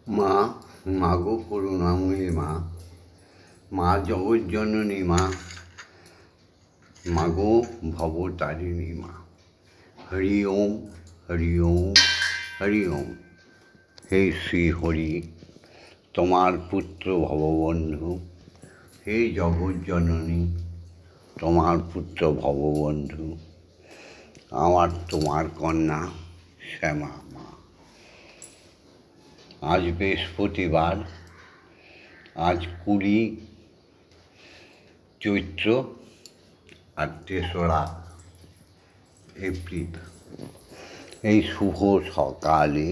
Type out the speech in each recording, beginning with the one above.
মা, মাগো করুণাময়ী মা, মা জগজ্জননী মা, মাগো ভবতারিণী মা। হরি ওম, হরি ওম, হরি ওম। হে শ্রী হরি, তোমার পুত্র ভববন্ধু, হে জগজ্জননী, তোমার পুত্র ভববন্ধু, আমার তোমার কন্যা শ্যামা মা। আজ বৃহস্পতিবার, আজ 20 চৈত্র আর 3রা এপ্রিল। এই শুভ সকালে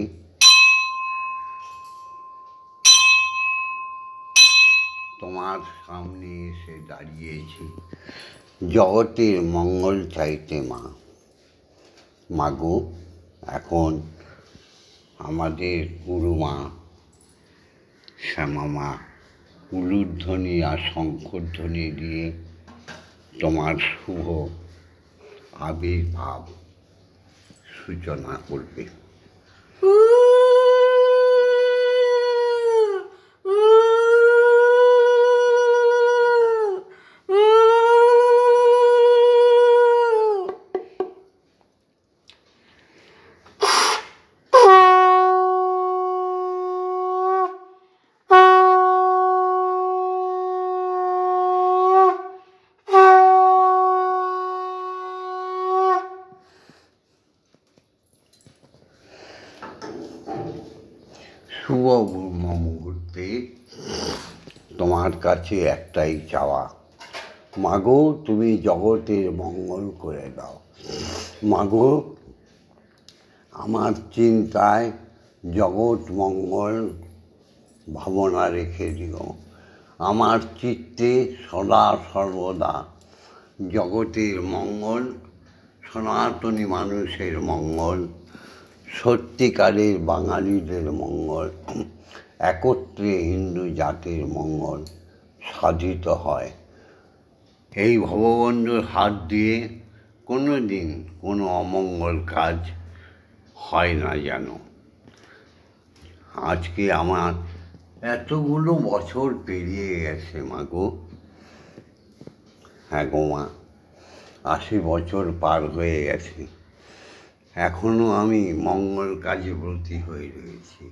তোমার সামনে এসে দাঁড়িয়েছি জগতের মঙ্গল চাইতে মা। মাগো, এখন আমাদের গুরুমা শ্যামা মা উলুধ্বনি আর শঙ্খধ্বনি দিয়ে তোমার শুভ আবির্ভাব সূচনা করবে। শুভ মুহূর্তে তোমার কাছে একটাই চাওয়া, মাগো তুমি জগতের মঙ্গল করে দাও। মাগো, আমার চিন্তায় জগৎ মঙ্গল ভাবনা রেখে দিও। আমার চিত্তে সদা সর্বদা জগতের মঙ্গল, সনাতনী মানুষের মঙ্গল, সত্যিকারের বাঙালিদের মঙ্গল, একত্রে হিন্দু জাতির মঙ্গল সাধিত হয়। এই ভগবন্ধুর হাত দিয়ে কোনো দিন কোনো অমঙ্গল কাজ হয় না যেন। আজকে আমার এতগুলো বছর পেরিয়ে গেছে মাগো। হ্যাঁ গো মা, 80 বছর পার হয়ে গেছে, এখনো আমি মঙ্গল কাজে ব্রতী হয়ে রয়েছি।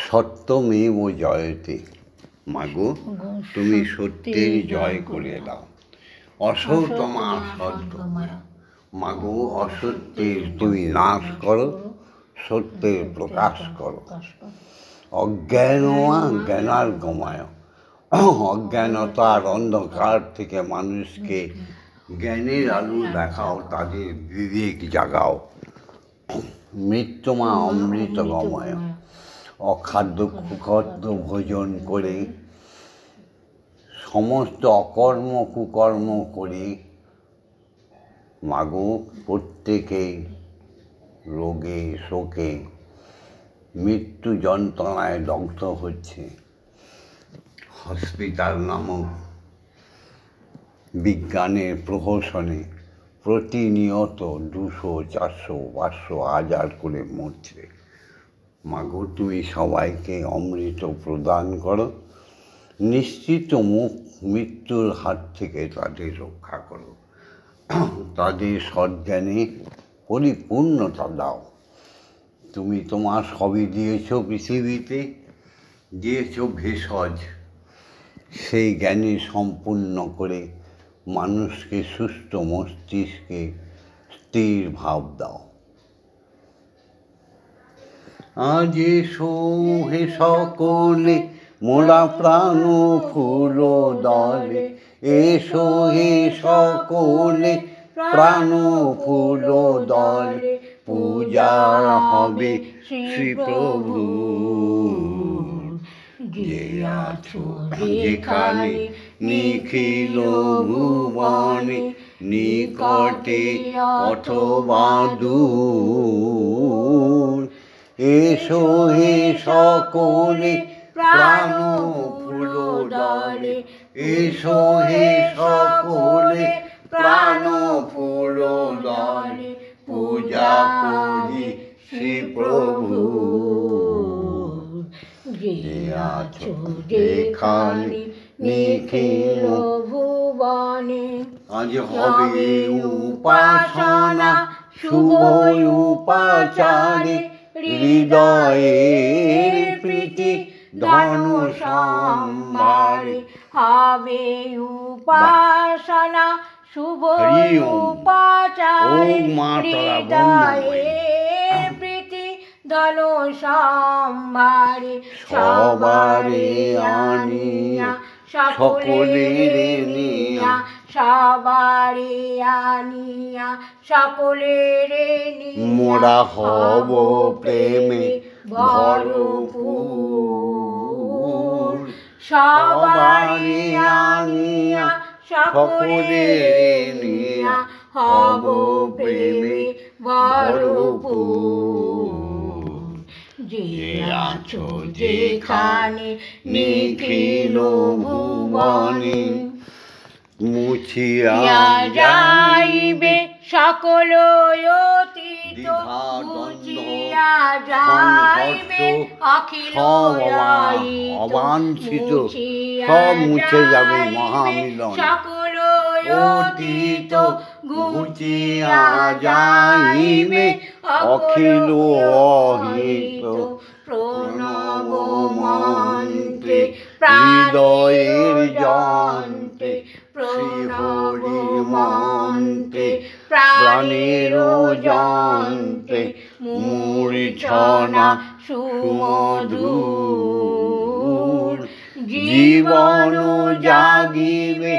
সত্যমেব জয়তে, মাগো তুমি সত্যের জয় করে দাও। অসত্যমা সত্য, মাগো অসত্যের তুমি নাশ করো, সত্যের প্রকাশ করো। অজ্ঞানমা জ্ঞানার গমায়, অজ্ঞানতার অন্ধকার থেকে মানুষকে জ্ঞানের আলো দেখাও, তাদের বিবেক জাগাও। মৃত্যুমা অমৃত গময়, অখাদ্য কুখাদ্য ভোজন করে, সমস্ত অকর্ম কুকর্ম করে মাগো প্রত্যেকেই রোগে শোকে মৃত্যু যন্ত্রণায় দগ্ধ হচ্ছে। হসপিটাল নামক বিজ্ঞানের প্রহসনে প্রতিনিয়ত 200, 400, 500, 1000 করে মরছে। মাগো তুমি সবাইকে অমৃত প্রদান করো, নিশ্চিত মৃত্যুর হাত থেকে তাদের রক্ষা করো, তাদের সজ্ঞানে পরিপূর্ণতা দাও। তুমি তোমার সবই দিয়েছ পৃথিবীতে, দিয়েছ ভেষজ, সেই জ্ঞানে সম্পূর্ণ করে মানুষকে সুস্থ মস্তিষ্কে স্থির ভাব দাও। আজ এসো হে সকলে মোরা প্রাণ ফুল দলে, এসো হে সকলে প্রাণ ফুল দলে, পূজা হবে শ্রী প্রভু। যে আছো যেখানে নিখিল ভুবনে, নিকটে অথবা দূর, এসো হে সকলে প্রাণ ফুল দলে, এসো হে সকলে প্রাণ ফুল দলে, পূজা করি শ্রী প্রভু। যে আছো যেখানে নিখিল ভুবনে। আজ হবে উপাসনা শুভ উপাচারে, হৃদয়ের প্রীতি ধন সম্ভারে। হবে উপাসনা শুভ উপাচারে, হৃদয়ের প্রীতি ধন সম্ভারে। সবারে আনিয়া সকলের নিয়া, সবারে আনিয়া সকলের নিয়া। মোরা হব প্রেমে ভরপুর। সবারে আনিয়া সকলের নিয়া, হব প্রেমে ভরপুর। যে আছো যেখানে নিখিল ভুবনে, মুছিয়া যাইবে সকল অতীত, মুছিয়া যাইবে অখিল অবাঞ্ছিত, সব মুছে যাবে মহামিলন। সকল অতীত মুছিয়া যাইবে অখিল অহিত। প্রণব মন্ত্রে হৃদয়ের যন্ত্রে, প্রণব মন্ত্রে প্রাণের যন্ত্রে, মূর্ছনা সুমধুর। জীবন জাগিবে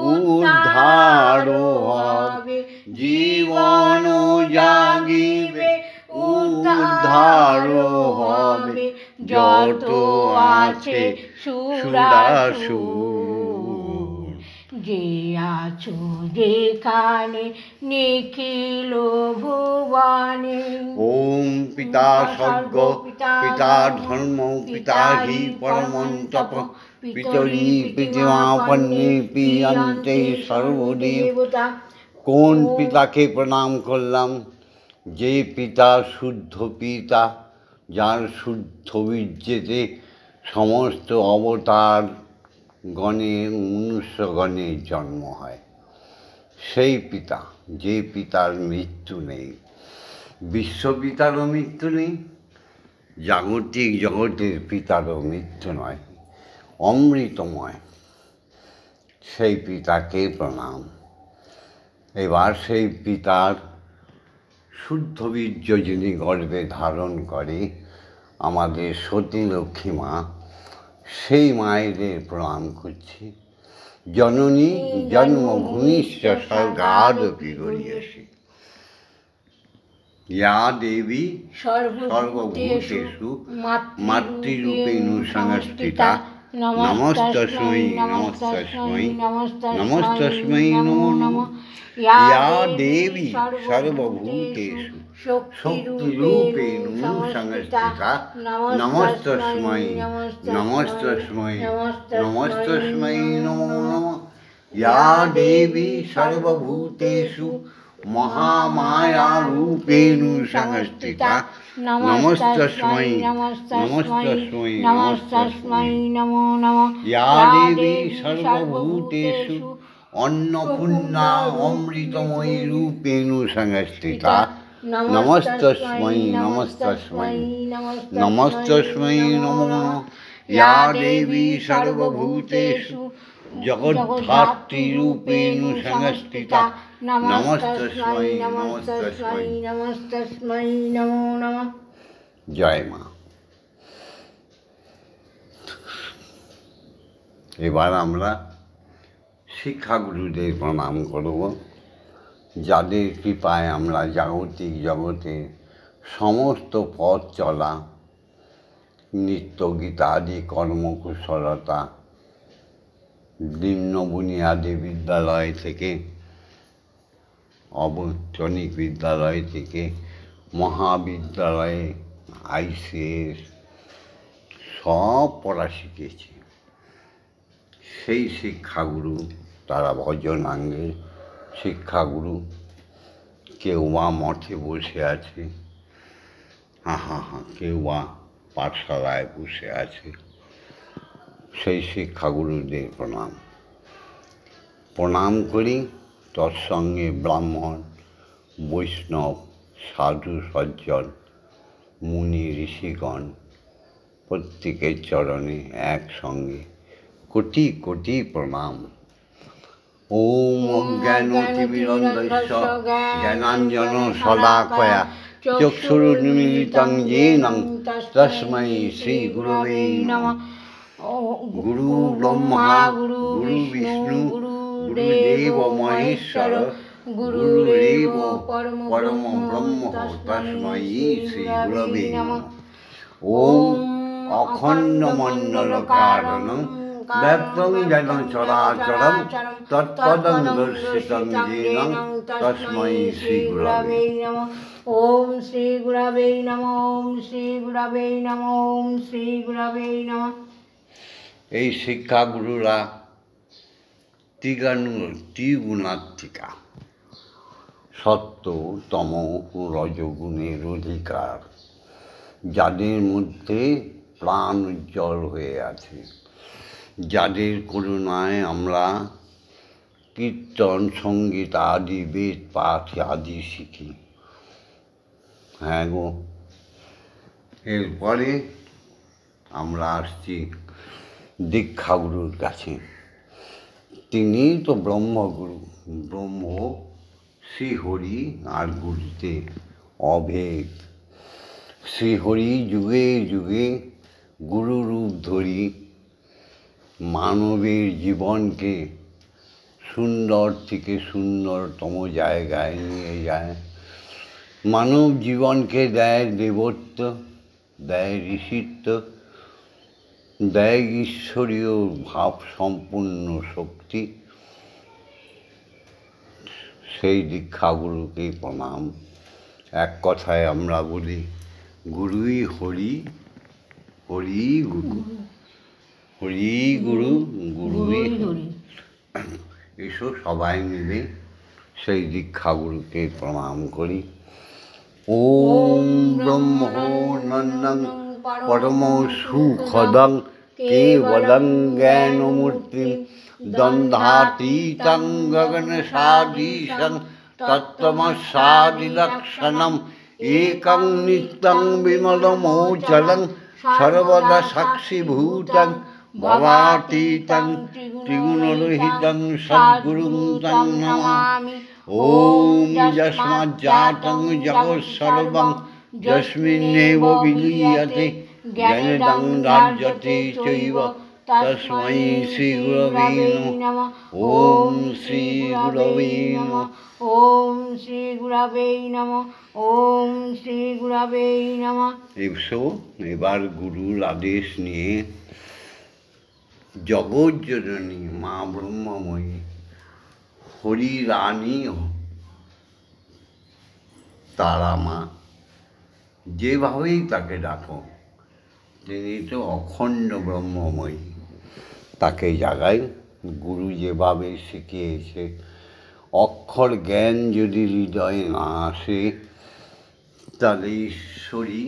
উদ্ধার হবে, জীবন জাগিবে উদ্ধার হবে। যত আছে সুরাসুর। যে আছো যেখানে নিখিল ভুবনে। ওম পিতা স্বর্গ পিতা ধর্ম পিতা হি পরমন্তপ, পিতরি পিতৃমাপন্নে পিয়ন্তে সর্বদেবতা। কোন পিতাকে প্রণাম করলাম? যে পিতা শুদ্ধ পিতা, যার শুদ্ধ বীর্যেতে সমস্ত অবতার গণের মনুষ্যগণের জন্ম হয়। সেই পিতা, যে পিতার মৃত্যু নেই। বিশ্বপিতারও মৃত্যু নেই, জাগতিক জগতের পিতারও মৃত্যু নয়, অমৃতময় সেই পিতাকে প্রণাম। এবার সেই পিতার শুদ্ধ বীর্য যিনি গর্ভে ধারণ করে আমাদের সতী লক্ষ্মী মা, সেই মায়েদের প্রণাম করছি। জননী জন্মভূমিশ্চ স্বর্গাদপি গরীয়সী, ইয়া দেবী সর্বভূতেষু মাতৃরূপেণ সংস্থিতা, নমস্তস্मै নমস্তস্मै নমস্তস্मै নমো নমঃ। ইয়া দেবী সর্বভূতেষু শক্তিরূপেণ সংস্থিতা, নমস্তস্मै নমস্তস্मै নমস্তস্मै নমো নমঃ। ইয়া দেবী সর্বভূতেষু মহামায়ারূপেণ সংস্থিতা, নমস্তস্मै নমস্তস্मै নমস্তস্मै নমো নমঃ। ইয়া দেবী সর্বভূতেষু অন্নপূর্ণা অমৃতময়ী রূপেণ সংস্থিতা, নমস্তস্मै নমস্তস্मै নমস্তস্मै নমো নমঃ। ইয়া দেবী সর্বভূতেষু জগদ্ধাত্রীরূপেণ সংস্থিতা, নমস্তস্मै নমস্তস্मै নমস্তস্मै নমো নমঃ। জয় মা। এবার আমরা শিক্ষাগুরুদের প্রণাম করব, যাদের কৃপায় আমরা জাগতিক জগতে সমস্ত পথ চলা, নিত্য গীতাদি কর্মকুশলতা, নিম্ন বুনিয়াদী বিদ্যালয় থেকে অবৈতনিক বিদ্যালয় থেকে মহাবিদ্যালয়ে ICS সব পড়া শিখেছি। সেই শিক্ষাগুরু, তারা ভজনাঙ্গের শিক্ষাগুরু। কেউ বা মঠে বসে আছে, কেউ বা পাঠশালায় বসে আছে, সেই শিক্ষাগুরুদের প্রণাম প্রণাম করি। তৎসঙ্গে ব্রাহ্মণ, বৈষ্ণব, সাধু সজ্জন, মুনি ঋষিগণ প্রত্যেকের চরণে একসঙ্গে কোটি কোটি প্রণাম। ওম অজ্ঞানতিমিরন্ধস্য জ্ঞানাঞ্জন শলাকয়া চক্ষুরুন্মিলিतं येन তস্मै শ্রীগুরবে নমঃ। গুরু ব্রহ্মা গুরু বিষ্ণু গুরুদেব মহেশ্বর গুরুরেব পরম ব্রহ্ম তস্मै শ্রীগুরবে নমঃ। ওম অখণ্ডমণ্ডলকারণং ব্যপ্তং যেন চরাচরং তৎপদং দর্শিতং येन তস্मै শ্রীগুরবে নমঃ। ওম শ্রী গুরবে নমঃ। ওম শ্রী গুরবে নমঃ। ওম শ্রী গুরবে নমঃ। এই শিক্ষাগুরুরা ত্রিগুণাত্মিকা, সত্য তম রজগুণের অধিকার, যাদের মধ্যে প্রাণ উজ্জ্বল হয়ে আছে, যাদের করুণায় আমরা কীর্তন সঙ্গীত আদি বেদ পাঠ আদি শিখি। হ্যাঁ গো, এরপরে আমরা আসছি দীক্ষাগুরুর কাছে। তিনি তো ব্রহ্মগুরু, ব্রহ্ম শ্রীহরি আর গুরুতে অভেদ। শ্রীহরি যুগে যুগে গুরুরূপ ধরি মানবের জীবনকে সুন্দর থেকে সুন্দরতম জায়গায় নিয়ে যায়। মানব জীবনকে দেয় দেবত্ব, দেয় ঋষিত্ব, দেয় ঈশ্বরীয় ভাব সম্পূর্ণ শক্তি। সেই দীক্ষাগুরুকে প্রণাম। এক কথায় আমরা বলি গুরুই হরি, হরি গুরু, হরি গুরু, গুরুই হরি। এসো সবাই মিলে সেই দীক্ষাগুরুকে প্রণাম করি। ওম ব্রহ্ম নন্দং পরম সুখদং কেবলং জ্ঞানমূর্তিং দ্বন্দ্বাতীতং গগনসাদীশং তত্ত্বমস্যাদিলক্ষণং একং নিত্যং বিমলমোচলং সর্বদা সাক্ষীভূতং ভবাতীতং ত্রিগুণরহিতং সদ্গুরুং তং নমামি। ওম যস্মাজ্জাতং জগৎসর্বং যস্মিন্নেব বিলীয়তে জ্ঞানেদং রাজ্যতে চৈব তস্मै শ্রীগুরবে নমঃ। ওম শ্রীগুরবে নমঃ। ওম শ্রী গুরবে নমঃ। ওম শ্রী গুরবে নমঃ। এসো এবার গুরুর আদেশ নিয়ে জগৎজননী মা ব্রহ্মময়ী হরি রানী তারা মা, যেভাবেই তাকে ডাকো, তিনি তো অখণ্ড ব্রহ্মময়ী। তাকে জাগাই গুরু যেভাবে শিখিয়েছে। অক্ষর জ্ঞান যদি হৃদয়ে না আসে, তাহলে ঈশ্বরী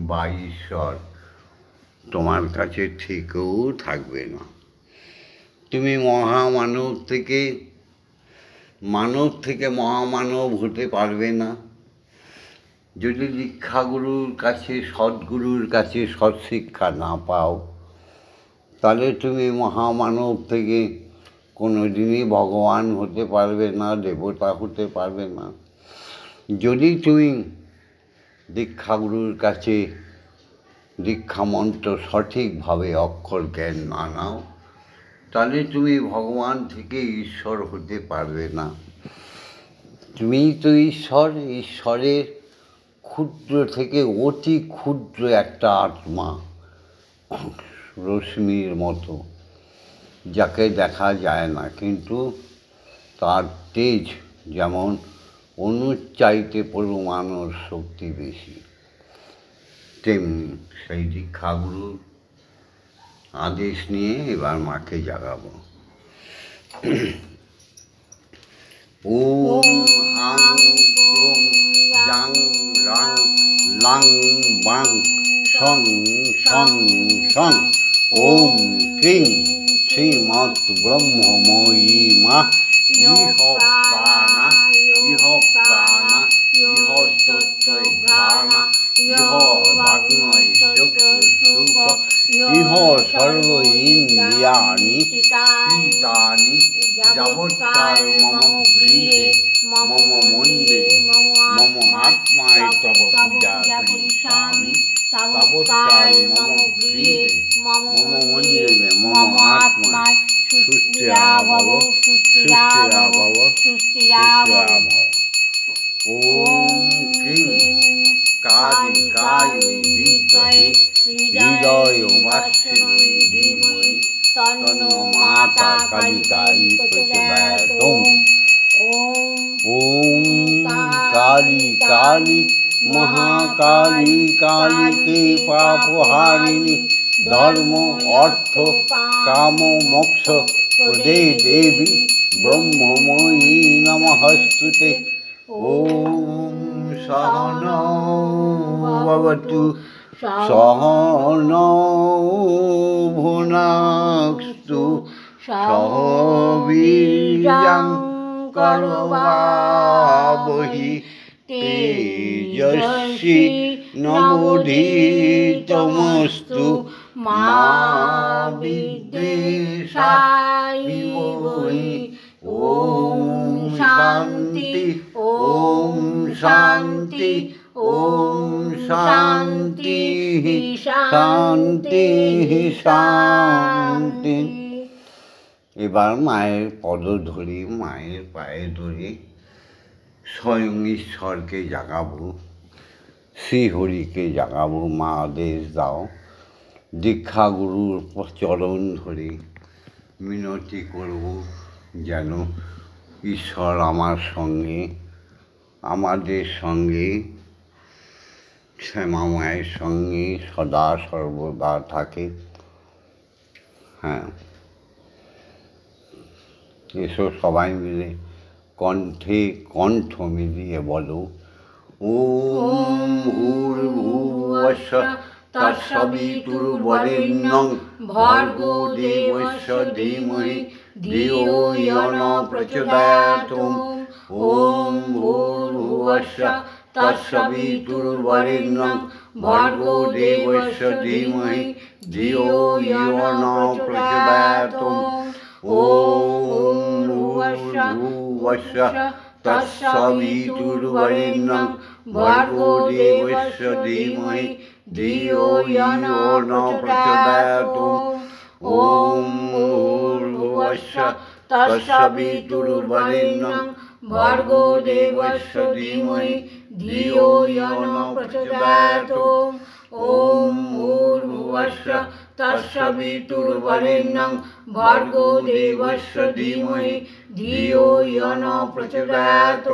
বা ঈশ্বর তোমার কাছে থেকেও থাকবে না। তুমি মহামানব থেকে মহামানব হতে পারবে না যদি দীক্ষাগুরুর কাছে, সদ্গুরুর কাছে সৎশিক্ষা না পাও। তাহলে তুমি মহামানব থেকে কোনো দিনই ভগবান হতে পারবে না, দেবতা হতে পারবে না। যদি তুমি দীক্ষাগুরুর কাছে দীক্ষামন্ত্র সঠিকভাবে অক্ষর জ্ঞান না নাও, তাহলে তুমি ভগবান থেকে ঈশ্বর হতে পারবে না। তুমি তো ঈশ্বর, ঈশ্বরের ক্ষুদ্র থেকে অতি ক্ষুদ্র একটা আত্মা, রশ্মির মতো, যাকে দেখা যায় না, কিন্তু তার তেজ যেমন অনুর চাইতে পরমাণুর শক্তি বেশি, তেমনি সেই দীক্ষাগুরুর আদেশ নিয়ে এবার মাকে জাগাবো। ওম আং ক্রোং জাং রাং লাং বাং শং শং শং ওম ক্রিং শ্রীমৎ ব্রহ্মময়ী মা ইহ প্রাণা ইহ প্রাণা ইহ স্তোত্রঘ্রাণা ইহ বাগ্ময় চক্ষুসুখ ইহ সর্ব ইন্দ্রিয়াণি চিতানি যাবৎকাল মম গৃহে মম মন্দিরে মম আত্মায় তব পূজা করিষ্যামি তাবৎকাল মম গৃহে মম মন্দিরে মম আত্মায় সুস্থিরা ভব সুস্থিরা ভব সুস্থিরা ভব। ওম ক্রিং কালী কালী বিদ্মহে হৃদয় বাসিনী ধীমহি তন্নো মাতা কালিকাই প্রচোদয়াৎ। ওম কালী কালী মহাকালী কালীকে পাপহারিণী ধর্ম অর্থ কাম মোক্ষ প্রদে দেবী ব্রহ্মময়ী নমস্তুতে। ওম সহনৌ ভবতু সহনৌ ভুনাক্তু সহ বীর্যং করবাবহি তেজস্বী নবোধিতমস্তু মা বিদ্বেষায়। ওম শান্তি ওম শান্তি ওম শান্তি শান্তি শান্তি। এবার মায়ের পদ ধরি, মায়ের পায়ে ধরি, স্বয়ং ঈশ্বরকে জাগাবো, শ্রীহরিকে জাগাবো। মা আদেশ দাও। দীক্ষাগুরুর চরণ ধরে মিনতি করব যেন ঈশ্বর আমার সঙ্গে, আমাদের সঙ্গে, শ্যামা মায়ের সঙ্গে সদা সর্বদা থাকে। হ্যাঁ, এসো সবাই মিলে কণ্ঠে কণ্ঠ মিলিয়ে বলো, ওম ভূর্ভুবস্সুঃ তৎসবিতুর্বরেণ্যং ভর্গো দেবস্য ধীমহি ধিয়ো ইয়ো নঃ প্রচোদয়াৎ। ওম ভূর্ভুবস্সুঃ তৎসবিতুর্বরেণ্যং ভর্গো দেবস্য ধীমহি ধিয়ো ইয়ো নঃ প্রচোদয়াৎ। ওম ভূর্ভুবস্সুঃ তৎসবিতুর্বরেণ্যং ভর্গো দেবস্য ধীমহি ধিয়ো ইয়ো নঃ প্রচোদয়াৎ। ওম ভূর্ভুবস্সুঃ তৎসবিতুর্বরেণ্যং ভর্গো দেবস্য ধীমহি ধিয়ো ইয়ো নঃ প্রচোদয়াৎ। ওম ভূর্ভুবস্সুঃ তৎসবিতুর্বরেণ্যং ভর্গো দেবস্য ধীমহি ধিয়ো ইয়ো নঃ প্রচোদয়াৎ।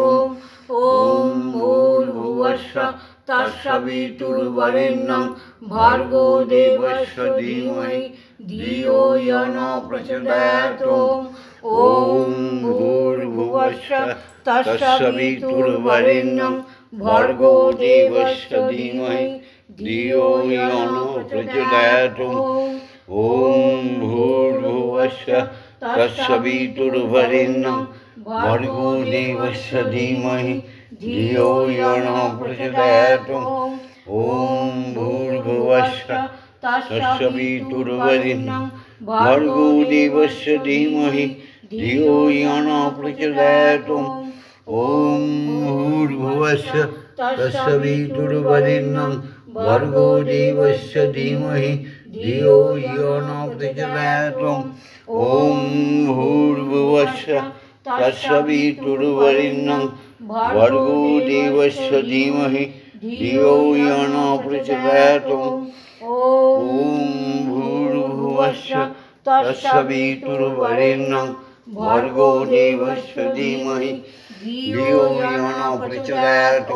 ওম ভূর্ভুবস্সুঃ তৎসবিতুর্বরেণ্যং ভর্গো দেবস্য ধীমহি ধিয়ো ইয়ো নঃ প্রচোদয়াৎ। ওম ভূর্ভুবস্সুঃ তৎসবিতুর্বরেণ্যং ভর্গো দেবস্য ধীমহি ধিয়ো ইয়ো নঃ প্রচোদয়াৎ। ওম ভূর্ভুবস্সুঃ তৎসবিতুর্বরেণ্যং ভর্গো দেবস্য ধীমহি ধিয়ো ইয়ো নঃ প্রচোদয়াৎ। ওম ভূর্ভুবস্সুঃ তৎসবিতুর্বরেণ্যং ভর্গো দেবস্য ধীমহি ধিয়ো ইয়ো নঃ প্রচোদয়াৎ। ওম ভূর্ভুবস্সুঃ তৎসবিতুর্বরেণ্যং ভর্গো দেবস্য ধীমহি ধিয়ো ইয়ো নঃ প্রচোদয়াৎ। ওম ভূর্ভুবস্সুঃ তৎসবিতুর্বরেণ্যং ভর্গো দেবস্য ধীমহি ধিয়ো ইয়ো নঃ প্রচোদয়াৎ। ওম ভূর্ভুবস্সুঃ তৎসবিতুর্বরেণ্যং ভর্গো দেবস্য ধীমহি ধিয়ো ইয়ো নঃ প্রচোদয়াৎ।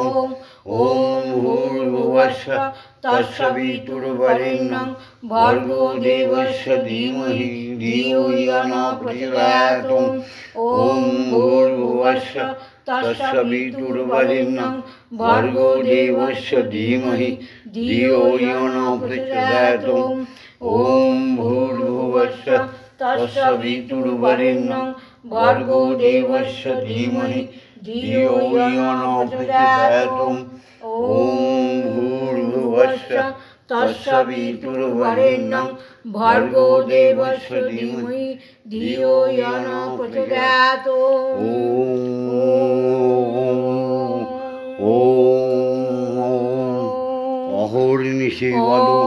ওম ভূর্ভুবস্সুঃ তস্সবিতুর্বরেণ্যং ভর্গো দেবস্য ধীমহি ধিয়ো ইয়ো ন প্রচোদয়াৎ। ওম ভূর্ভুবস্সুঃ তস্সবিতুর্বরেণ্যং ভর্গো দেবস্য ধীমহি ধিয়ো ইয়ো ন প্রচোদয়াৎ। ওম ভূর্ভুবস্সুঃ তস্সবিতুর্বরেণ্যং ভর্গো দেবস্য ধীমহি ধিয়ো ইয়ো ন প্রচোদয়াৎ। ওম ভূর্ভুবস্সুঃ তস্সবিতুর্বরেণ্যং ভর্গো দেবস্য ধীমহি ধিয়ো ইয়ো ন প্রচোদয়াৎ। অহর্নিশি বলো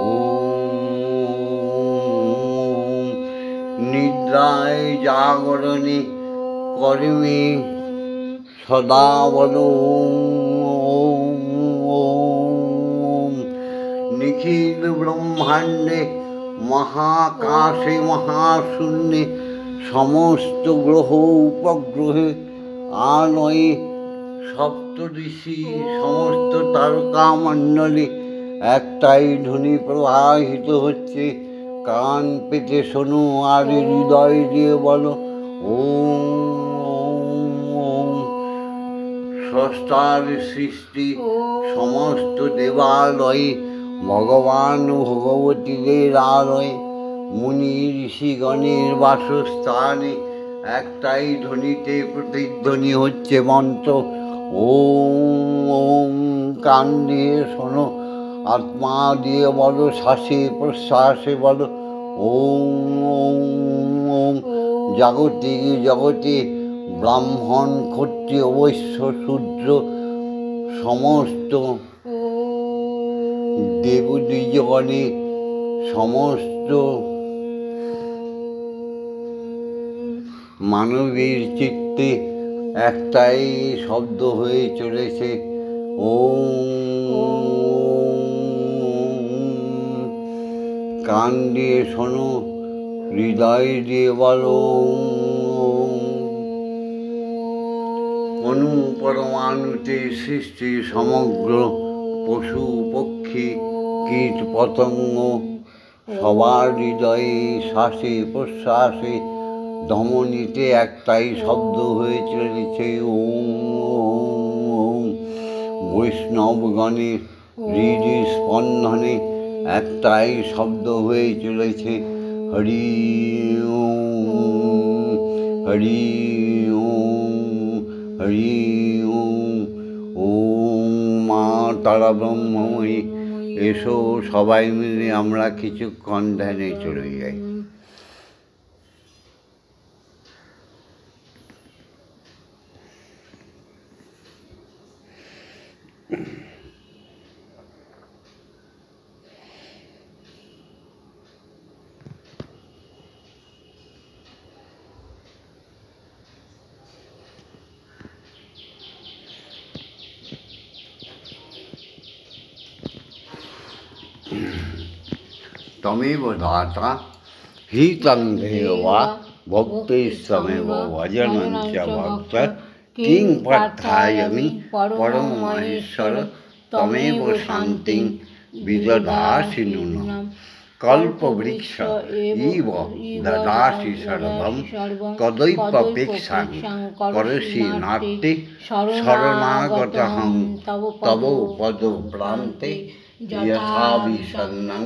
ওম। নিদ্রায় জাগরণে কর্মে সদা বলো ওম। নিখিল ব্রহ্মাণ্ডে মহাকাশে মহাশূন্যে সমস্ত গ্রহ উপগ্রহে আলয়ে সপ্তঋষি সমস্ত তারকামণ্ডলে একটাই ধ্বনি প্রবাহিত হচ্ছে। কান পেতে শোনো আর হৃদয় দিয়ে বলো ওম। স্রষ্টার সৃষ্টি সমস্ত দেবালয়ে ভগবান ভগবতীদের আলয়ে মুনি ঋষিগণের বাসস্থানে একটাই ধ্বনিতে প্রতিধ্বনি হচ্ছে মন্ত্র ওম। কান দিয়ে শোনো, আত্মা দিয়ে বলো, শ্বাসে প্রশ্বাসে বলো ওম। জাগতিক জগতে ব্রাহ্মণ ক্ষত্রিয় বৈশ্য শূদ্র সমস্ত দেবদ্বিজগণে সমস্ত মানবের চিত্তে একটাই শব্দ হয়ে চলেছে ওম। কান দিয়ে শোনো, হৃদয় দিয়ে বলো ওম। অনু পরমাণুতে সৃষ্টি সমগ্র পশু পক্ষী কীট পতঙ্গ সবার হৃদয়ে শ্বাসে প্রশ্বাসে ধমনীতে একটাই শব্দ হয়ে চলেছে ওম। বৈষ্ণবগণের হৃদস্পন্দনে একটাই শব্দ হয়ে চলেছে হরি ওম, হরি ওম, হরি ওম। ওম মা তারা ব্রহ্মময়ী, এসো সবাই মিলে আমরা কিছুক্ষণ ধ্যানে চলে যাই। তমেব দাতা হিতং দেবা ভক্তৈস্তমেব ভজনঞ্চ ভক্ত কিং পার্থায়ামি পরমেশ্বর তমেব শান্তিং বিদধাসি নূনম। কল্পবৃক্ষ ইব দদাসি সর্বম কদৈপেক্ষাং করসি নাট্যে শরণাগতহং তব পদপ্রান্তে যথা বিষণ্ণং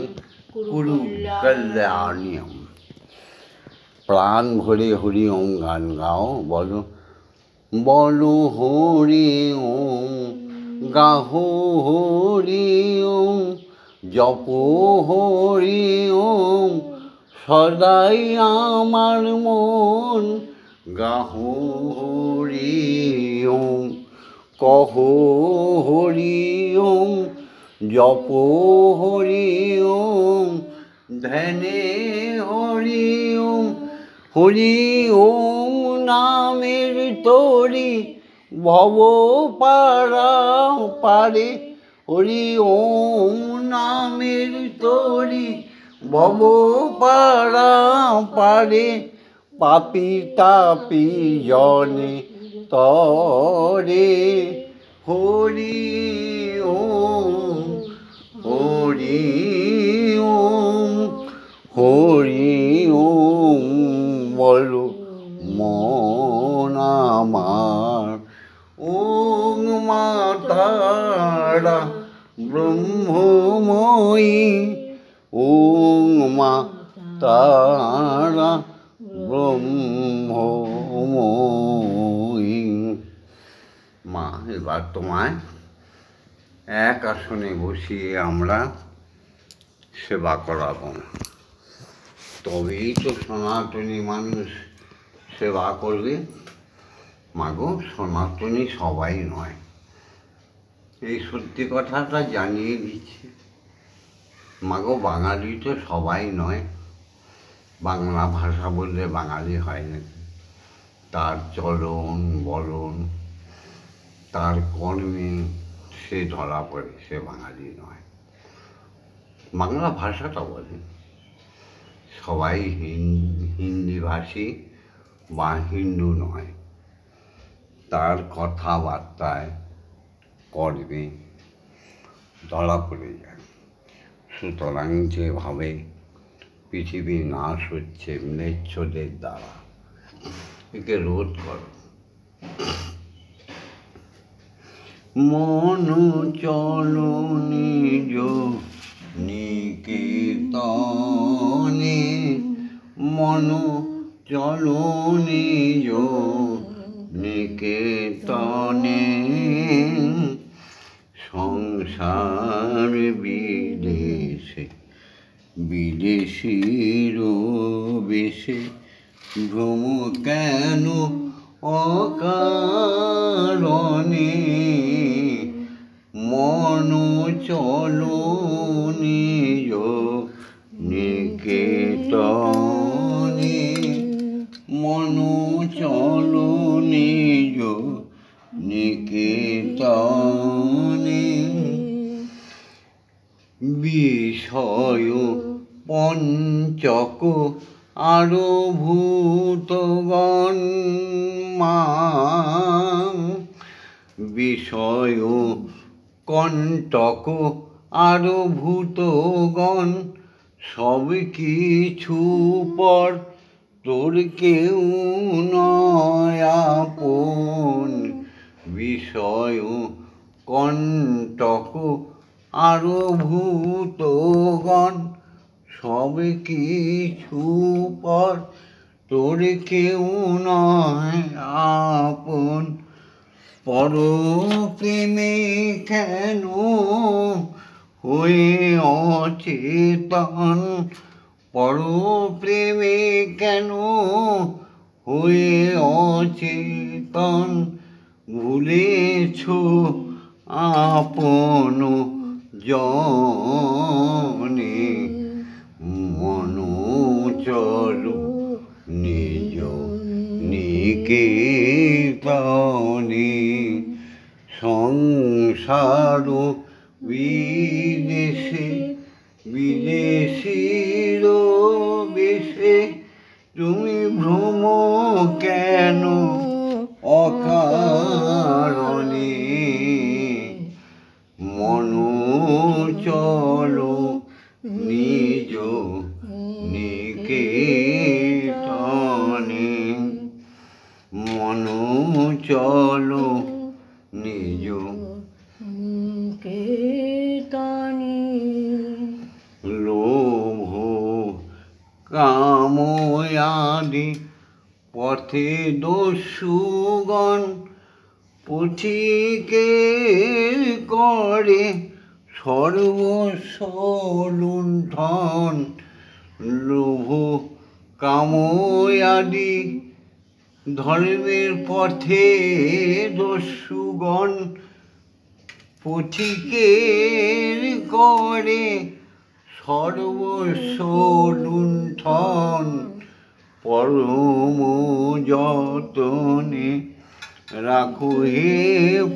কুরু কল্যাণীয়ম। প্রাণ ভরে হরি ওম গান গাও, বলো বলো হরি ওম, গাহো হরি ওম, জপ হরি ওম, সদাই আমার মন। গাহো হরি ওম, কহ হরি ওম, জপ হরি ওম, ধ্যানে হরি ওম। হরি ওম নামের তরি ভব পারা পারে। হরি ওম নামের তরি ভব পারা পারে। পাপি তাপি জনে তরে। হরি ওম হরি ওম হরি ওম বলো মন আমার। ওম মা তারা ব্রহ্মময়ী, ওম মা তারা ব্রহ্মময়ী। মা, এবার তোমায় এক আসনে বসিয়ে আমরা সেবা করাবো, তবেই তো সনাতনী মানুষ সেবা করবে। মাগো, সনাতনী সবাই নয়, এই সত্যি কথাটা জানিয়ে দিচ্ছে। মাগো, বাঙালি তো সবাই নয়। বাংলা ভাষা বললে বাঙালি হয় নাকি? তার চলন বলন, তার কর্মে সে ধরা পড়ে, সে বাঙালি নয়। বাংলা ভাষাটা বলে সবাই হিন্দিভাষী বা হিন্দু নয়, তার কথাবার্তায় কর্মে ধরা পড়ে যায়। সুতরাং যেভাবে পৃথিবীর নাশ হচ্ছে ম্লেচ্ছদের দ্বারা, একে রোধ করো। মন চলো নিজ নিকেতনে, মন চলো নিজ নিকেতনে, সংসার বিদেশে বিদেশির বেশে, ভ্রম কেন অকারণে, মন চলো নিজ নিকেতনে, মন চলো নিজ নিকেতনে। বিষয় পঞ্চক আরো ভূতগণ, মা বিষয় কণ্টক আরো ভূতগণ, সব কিছু পর তোর কেউ নয় আপন। বিষয় কণ্টক আরো ভূতগণ, সব কিছু পর তোর কেউ নয় আপন। পর প্রেমে কেন হয়ে অচেতন, পর প্রেমে কেন হয়ে অচেতন, ভুলেছ আপন জনে, মন চলো নিজ নিকেতনে, সংসার বিদেশে বিদেশির বেশে, তুমি ভ্রম কেন অকারণে, মন চলো নিজ নিকেতনে, মন চলো নিজ নিকেতনে। লোভ কাম আদি পথে দস্যুগণ, পথিকে করে সর্বস্ব লুণ্ঠন। লোভ কাম আদি ধর্মের পথে দস্যুগণ, পথিকের করে সর্বস্ব লুণ্ঠন। পরম যতনে রাখো হে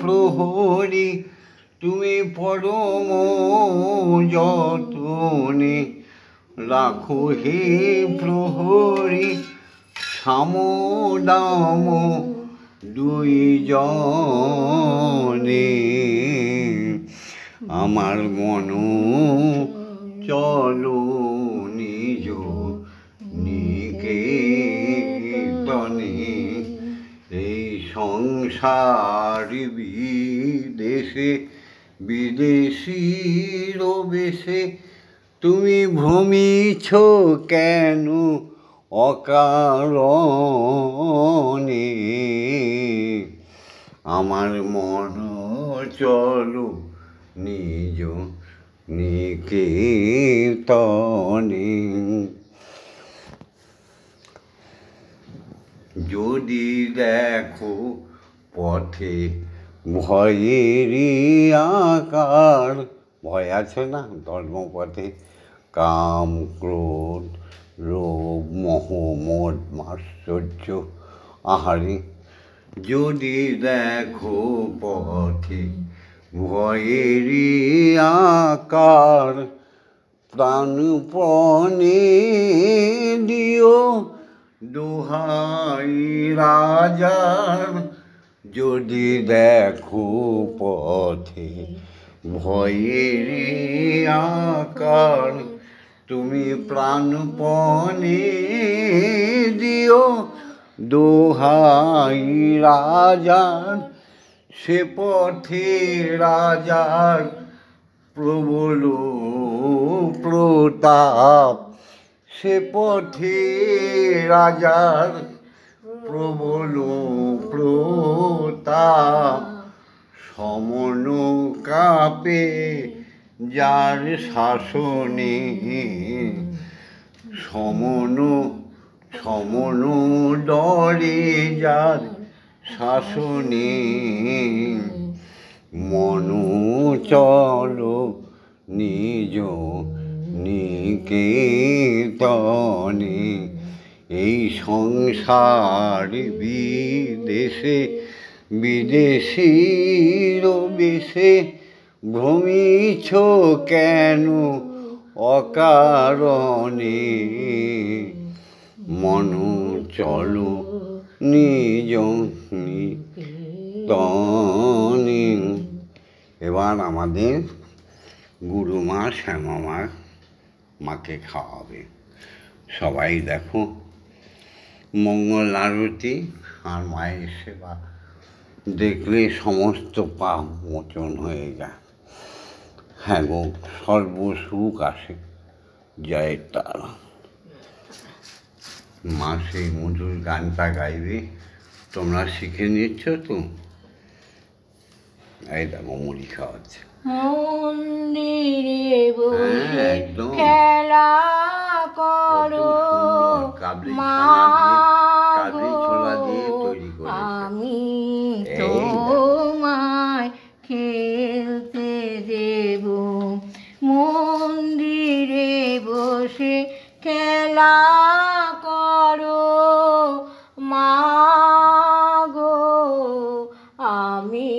প্রহরী, তুমি পরম যতনে রাখো হে প্রহরী। সাম দাম দুইজনে আমার মন চলো নিজ নিকেতনে। এই সংসার বিদেশে বিদেশির বেশে তুমি ভ্রমিছ কেন অকারণে। আমার মন চলো নিজ নিকেতনে। যদি দেখো পথে ভয়েরই আকার, ভয় আছে না ধর্মপথে, কাম ক্রোধ লোভ মোহ মদ মাশ্চর্য আহারে। যদি দেখো পথে ভয়েরই আকার, প্রাণপণে দিও দোহাই রাজার। যদি দেখো পথে ভয়েরই আকার, তুমি প্রাণপণে দিও দোহাই রাজার। সে পথে রাজার প্রবল প্রতাপ, সে পথে রাজার প্রবল প্রতাপ। সমন কাপে যার শাসনে, সমন ডরে যার শাসনে। মন চলো নিজ নিকেতনে। এই সংসার বিদেশে বিদেশির বেশে ভ্রমিছ কেন অকারণে। মন চলো নিজ নিকেতনে। এবার আমাদের গুরুমা শ্যামা মাকে খাওয়াবে। সবাই দেখো মঙ্গল আরতি আর মায়ের সেবা দেখলে সমস্ত পাপ মোচন হয়ে যায়। হ্যাঁ গো, সর্বসুখ আসে। জয় তারা। মা সেই মধুর গানটা গাইবে, তোমরা শিখে নিচ্ছ তো। এই দেখো মুড়ি খাওয়াচ্ছে। মন্দিরে বসে খেলা করো মা গো, আমি তোমায় খেলতে দেব। মন্দিরে বসে খেলা করো মা গো, আমি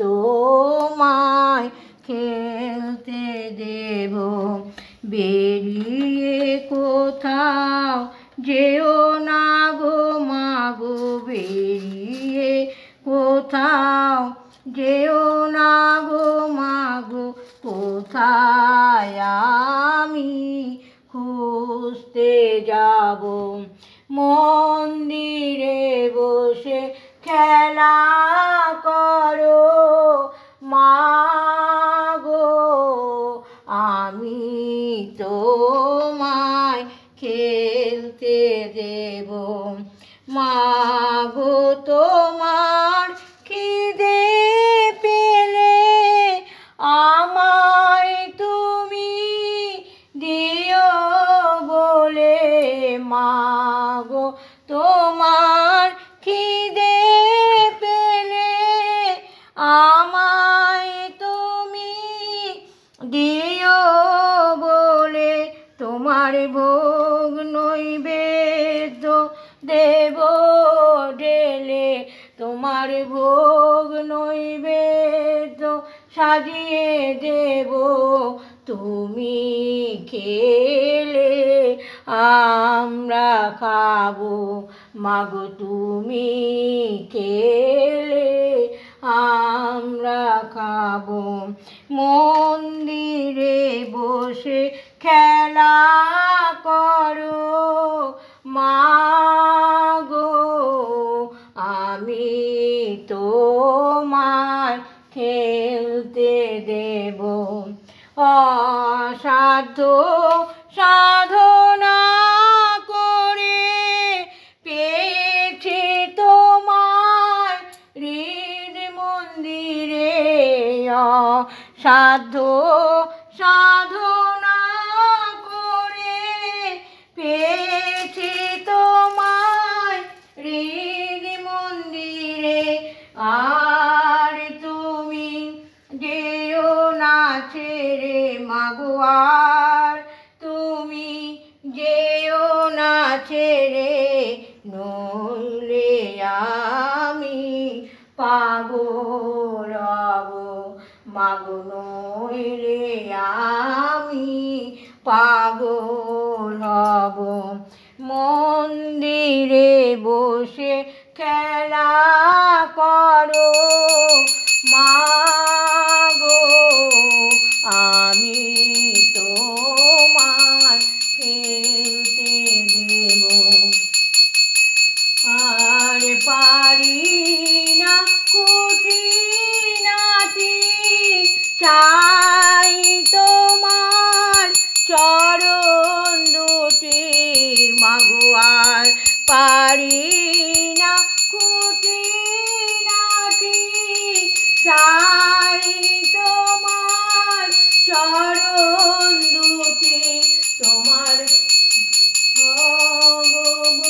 তোমায় খেলতে দেব। বেরিয়ে কোথাও যেও না গো মা গো, বেরিয়ে কোথাও যেও না গো মা গো। কোথায় আমি খুঁজতে যাব। মন্দিরে বসে খেলা করো মা গো, আমি তোমায় খেলতে দেব। মা গো, তোমার খিদে পেলে আমায় তুমি দিও বলে। মা গো, তোমার খিদে পেলে আমায় তুমি দিও বলে। তোমার ভোগ নৈবেদ্য দেব ঢেলে, তোমার ভোগ নৈবেদ্য সাজিয়ে দেব। তুমি খেলে আমরা খাবো মাগো তুমি খেলে আমরা খাবো। মন্দিরে বসে খেলা করো মাগো, আমি তোমায় খেলতে দেব। অসাধ্য সাধনা করে পেয়েছি তোমায় হৃদ মন্দিরে। অসাধ্য সাধনা করে পেয়েছি তোমায় হৃদ মন্দিরে। আর তুমি যেও না ছেড়ে মাগো, আর তুমি যেও না ছেড়ে, নইলে আমি পাগল হব মাগো, নইলে আমি পাগল হব। মন্দিরে বসে খেলা করো মাগো, আমি তোমায় খেলতে দেব। আর পারি না খুঁটিনাটি, চাই তোমার চরণ দুটি মাগো। আর পারি না খুঁটিনাটি, চাই তোমার চরণ দুটি। তোমার ভগবন্ধু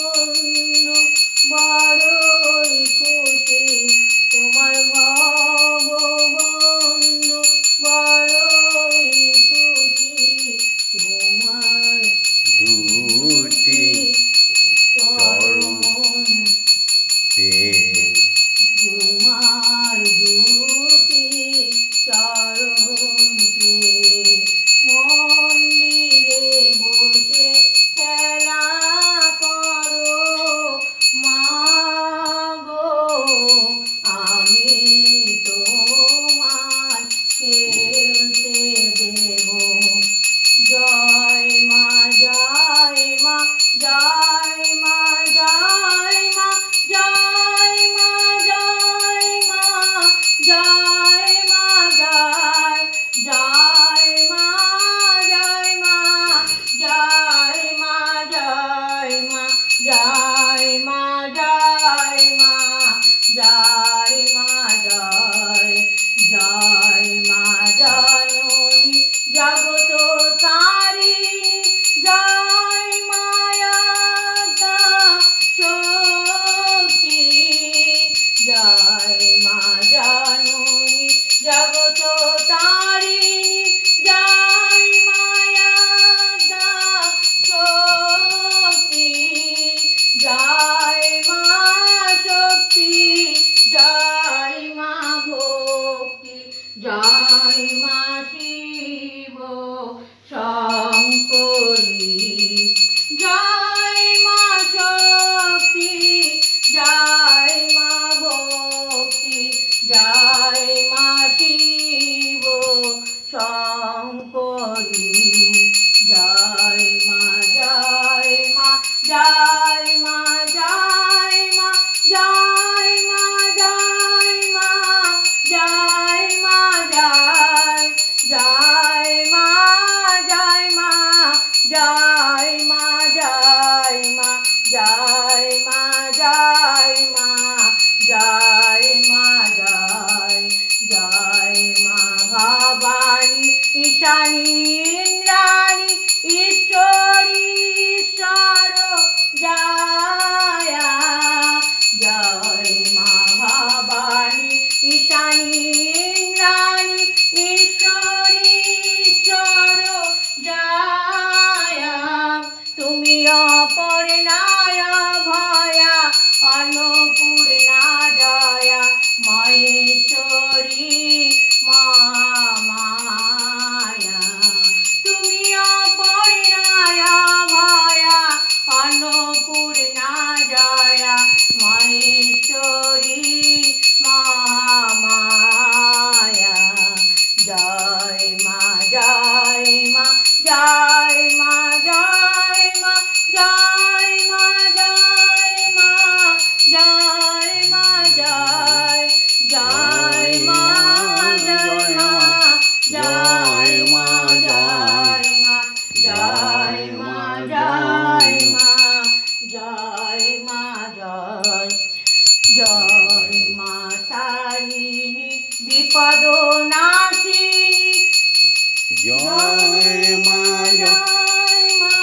বড়ই খুশি, তোমার ভগবন্ধু বড়ই খুশি। তোমার দুটি চরণ পেয়ে, তোমার দুটি চরণ পেয়ে, মন্দিরে বসে খেলা করো মাগো, আমি তোমায় খেলতে দেব। জয় মা জয় মা জয় মা জয় মা জয় মা জয় মা জয় মা জয় জয় মা জয় মা জয় মা জয় মা জয় মা জয় মা জয় মা জয় জয় মা জননী জগত তারিণী, জয় মায়াতা শক্তি, জয় মা জননী জগত তারিণী, জয় মায়াতা শক্তি, জয় মা শক্তি, জয় মা ভক্তি, জয় মা শিব শঙ্করী, জয় মা শক্তি, জয় মা ভক্তি, জয় মা শিব শঙ্করী, জয় মা জয় মা জয় মা জয় মা জয় মা জয় মা জয় মা জয় জয় মা জয় মা জয় মা জয় মা জয় মা জয় মা জয় মা জয় জয় মা ভবানী ঈশানী ইন্দ্রাণী ঈশ্বরী ঈশ্বর জয়া, জয় মা ভবানী ঈশানী ইন্দ্রাণী ঈশ্বরী ঈশ্বর জয়া। তুমি অপর্ণায় ভয়া অন্নপূর্ণা জয়া, মহেশ্বরী মা মায়া। তুমি জয় মা জয় মা জয় মা জয় জয় মা জয় মা জয় মা জয় মা জয় মা জয় মা জয় মা জয় জয় মা তারিণী বিপদ নাশিনী জয় মা জয় মা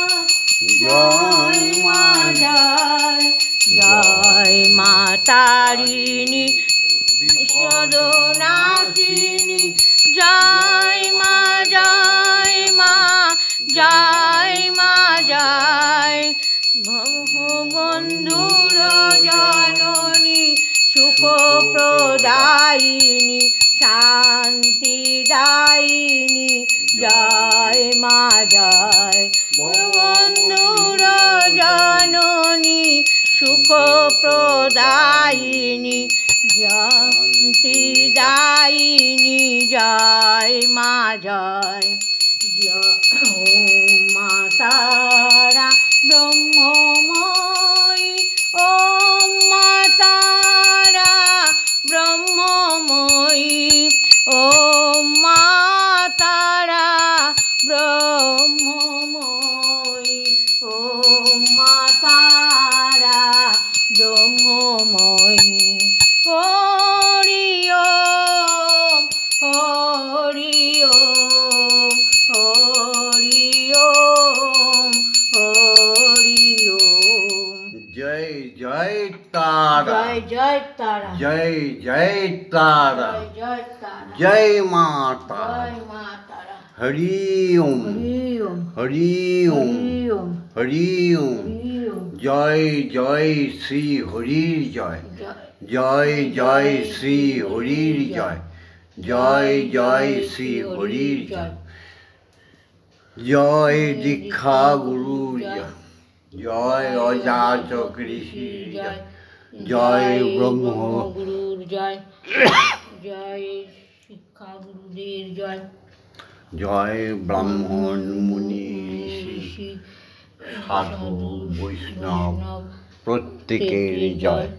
জয় মা জয় জয় মা তারিণী বিপদ নাশিনী জয় মা জয় মা জয় মা জয় বন্ধুর জননী সুখ প্রদায়িনী শান্তিদায়িনী জয় মা জয় বন্ধুর জননী সুখ প্রদায়িনী শান্তিদায়িনী জয় মা জয় ওম মা তারা ব্রহ্মময়ী ওম মা তারা ব্রহ্মময়ী ওম মা তারা ব্রহ্মময়ী ওম মা তারা ব্রহ্মময়ী হরি ওম হরি ওম হরি ওম হরি ওম জয় জয় তারা জয় জয় তারা জয় জয় তারা জয় জয় তারা জয় মা তারা জয় মা তারা হরি ওম হরি ওম হরি ওম হরি ওম হরি ওম হরি ওম জয় জয় শ্রী হরির জয় জয় জয় জয় শ্রী হরির জয় জয় জয় শ্রী হরির জয় জয় দীক্ষা গুরুর জয় জয় অজাচক ঋষির জয় জয় ব্রহ্ম গুরুর জয় জয় শিক্ষা গুরুদের জয় জয় ব্রাহ্মণ মুনি ঋষি ঋষি সাধু বৈষ্ণব প্রত্যেকের জয়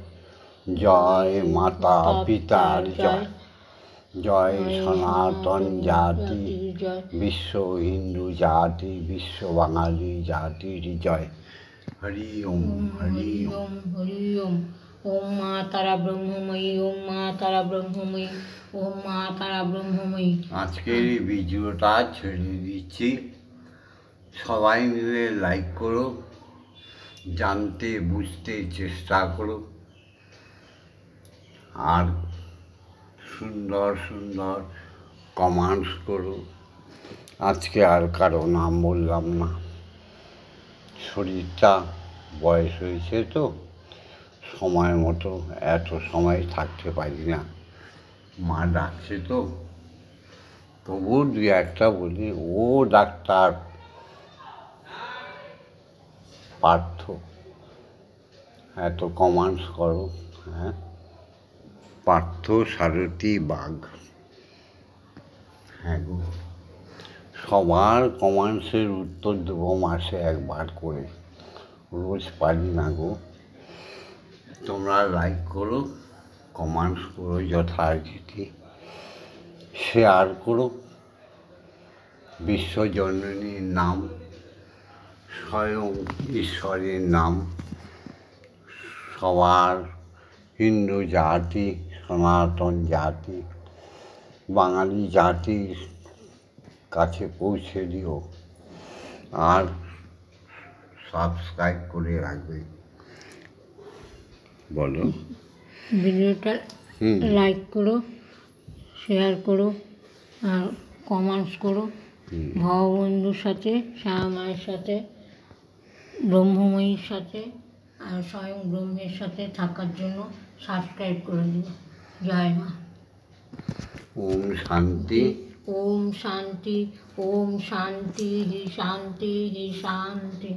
জয় মাতা পিতার জয় জয় সনাতন জাতি জয় বিশ্ব হিন্দু জাতি বিশ্ব বাঙালি জাতির জয় হরি ওম হরি ওম হরি ওম ওম মা তারা ব্রহ্মময়ী ওম মা তারা ব্রহ্মময়ী ওম মা তারা ব্রহ্মময়ী আজকের এই ভিডিওটা ছেড়ে দিচ্ছি সবাই মিলে লাইক করো জানতে বুঝতে চেষ্টা করো আর সুন্দর সুন্দর কমেন্টস করো আজকে আর কারো নাম বললাম না শরীরটা বয়স হয়েছে তো সময় মতো এত সময় থাকতে পারি না মা ডাকছে তো তবু দু একটা বলি ও ডাক্তার পার্থ এত কমেন্টস করো হ্যাঁ পার্থ সারথী বাঘ হ্যাঁ গো সবার কমেন্টসের উত্তর দেবো মাসে একবার করে রোজ পারি না গো তোমরা লাইক করো কমেন্টস করো যথারীতি শেয়ার করো বিশ্বজননীর নাম স্বয়ং ঈশ্বরের নাম সবার হিন্দু জাতি সনাতন জাতি বাঙালি জাতির কাছে পৌঁছে দিও আর সাবস্ক্রাইব করে রাখবে বলো ভিডিওটা লাইক করো শেয়ার করো আর কমেন্টস করো ভগবন্ধুর সাথে শ্যামা মায়ের সাথে ব্রহ্মময়ীর সাথে আর স্বয়ং ব্রহ্মের সাথে থাকার জন্য সাবস্ক্রাইব করে দিও জয় মা ওম শান্তি ওম শান্তি হি শান্তি হি শান্তি